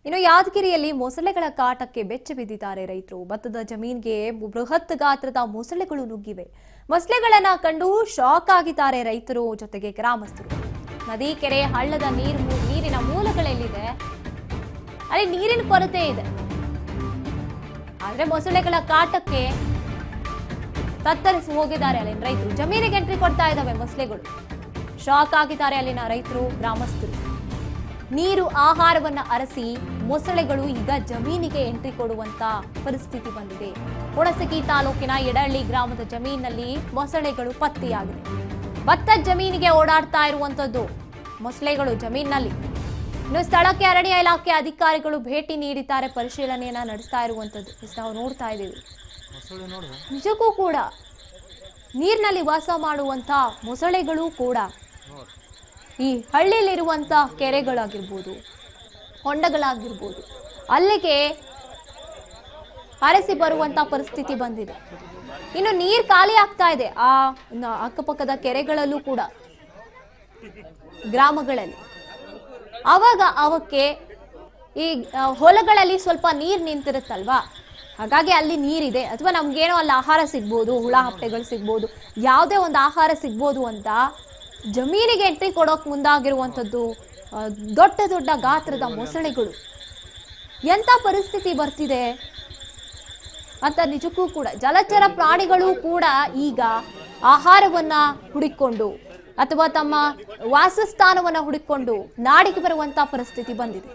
ಇನ್ನು ಯಾದಗಿರಿಯಲ್ಲಿ ಮೊಸಳೆಗಳ ಕಾಟಕ್ಕೆ ಬೆಚ್ಚಿ ಬಿದ್ದಿದ್ದಾರೆ ರೈತರು. ಭತ್ತದ ಜಮೀನಿಗೆ ಬೃಹತ್ ಗಾತ್ರದ ಮೊಸಳೆಗಳು ನುಗ್ಗಿವೆ. ಮೊಸಳೆಗಳನ್ನ ಕಂಡು ಶಾಕ್ ಆಗಿದ್ದಾರೆ ರೈತರು ಜೊತೆಗೆ ಗ್ರಾಮಸ್ಥರು. ನದಿ, ಕೆರೆ, ಹಳ್ಳದ ನೀರಿನ ಮೂಲಗಳೆಲ್ಲಿದೆ, ಅಲ್ಲಿ ನೀರಿನ ಕೊರತೆ ಇದೆ. ಆದ್ರೆ ಮೊಸಳೆಗಳ ಕಾಟಕ್ಕೆ ತತ್ತರಿಸಿ ಹೋಗಿದ್ದಾರೆ ಅಲ್ಲಿನ ರೈತರು. ಜಮೀನಿಗೆ ಎಂಟ್ರಿ ಕೊಡ್ತಾ ಇದ್ದಾವೆ ಮೊಸಳೆಗಳು. ಶಾಕ್ ಆಗಿದ್ದಾರೆ ಅಲ್ಲಿನ ರೈತರು, ಗ್ರಾಮಸ್ಥರು. ನೀರು, ಆಹಾರವನ್ನ ಅರಸಿ ಮೊಸಳೆಗಳು ಈಗ ಜಮೀನಿಗೆ ಎಂಟ್ರಿ ಕೊಡುವಂತ ಪರಿಸ್ಥಿತಿ ಬಂದಿದೆ. ಹುಣಸಗಿ ತಾಲೂಕಿನ ಯಡಹಳ್ಳಿ ಗ್ರಾಮದ ಜಮೀನಿನಲ್ಲಿ ಮೊಸಳೆಗಳು ಪತ್ತೆಯಾಗಿದೆ. ಭತ್ತದ ಜಮೀನಿಗೆ ಓಡಾಡ್ತಾ ಇರುವಂತದ್ದು ಮೊಸಳೆಗಳು ಜಮೀನಿನಲ್ಲಿ. ಇನ್ನು ಸ್ಥಳಕ್ಕೆ ಅರಣ್ಯ ಇಲಾಖೆ ಅಧಿಕಾರಿಗಳು ಭೇಟಿ ನೀಡಿದ್ದಾರೆ, ಪರಿಶೀಲನೆಯನ್ನ ನಡೆಸ್ತಾ ಇರುವಂತದ್ದು ನಾವು ನೋಡ್ತಾ ಇದ್ದೀವಿ. ನಿಜಕ್ಕೂ ಕೂಡ ನೀರಿನಲ್ಲಿ ವಾಸ ಮಾಡುವಂತ ಮೊಸಳೆಗಳು ಕೂಡ ಈ ಹಳ್ಳಿಯಲ್ಲಿರುವಂತ ಕೆರೆಗಳಾಗಿರ್ಬೋದು, ಹೊಂಡಗಳಾಗಿರ್ಬೋದು, ಅಲ್ಲಿಗೆ ಹರಿಸಿ ಬರುವಂತ ಪರಿಸ್ಥಿತಿ ಬಂದಿದೆ. ಇನ್ನು ನೀರು ಖಾಲಿ ಆಗ್ತಾ ಇದೆ ಆ ಅಕ್ಕಪಕ್ಕದ ಕೆರೆಗಳಲ್ಲೂ ಕೂಡ, ಗ್ರಾಮಗಳಲ್ಲಿ. ಅವಾಗ ಅವಕ್ಕೆ ಈ ಹೊಲಗಳಲ್ಲಿ ಸ್ವಲ್ಪ ನೀರು ನಿಂತಿರುತ್ತಲ್ವಾ, ಹಾಗಾಗಿ ಅಲ್ಲಿ ನೀರಿದೆ ಅಥವಾ ನಮ್ಗೇನೋ ಅಲ್ಲಿ ಆಹಾರ ಸಿಗ್ಬೋದು, ಹುಳ ಹಪ್ಪೆಗಳು ಸಿಗ್ಬೋದು, ಯಾವುದೇ ಒಂದು ಆಹಾರ ಸಿಗ್ಬೋದು ಅಂತ ಜಮೀನಿಗೆ ಎಂಟ್ರಿ ಕೊಡೋಕೆ ಮುಂದಾಗಿರುವಂಥದ್ದು ದೊಡ್ಡ ದೊಡ್ಡ ಗಾತ್ರದ ಮೊಸಳೆಗಳು. ಎಂಥ ಪರಿಸ್ಥಿತಿ ಬರ್ತಿದೆ ಅಂತ ನಿಜಕ್ಕೂ ಕೂಡ ಜಲಚರ ಪ್ರಾಣಿಗಳು ಕೂಡ ಈಗ ಆಹಾರವನ್ನ ಹುಡುಕೊಂಡು ಅಥವಾ ತಮ್ಮ ವಾಸಸ್ಥಾನವನ್ನ ಹುಡುಕೊಂಡು ನಾಡಿಗೆ ಬರುವಂತ ಪರಿಸ್ಥಿತಿ ಬಂದಿದೆ.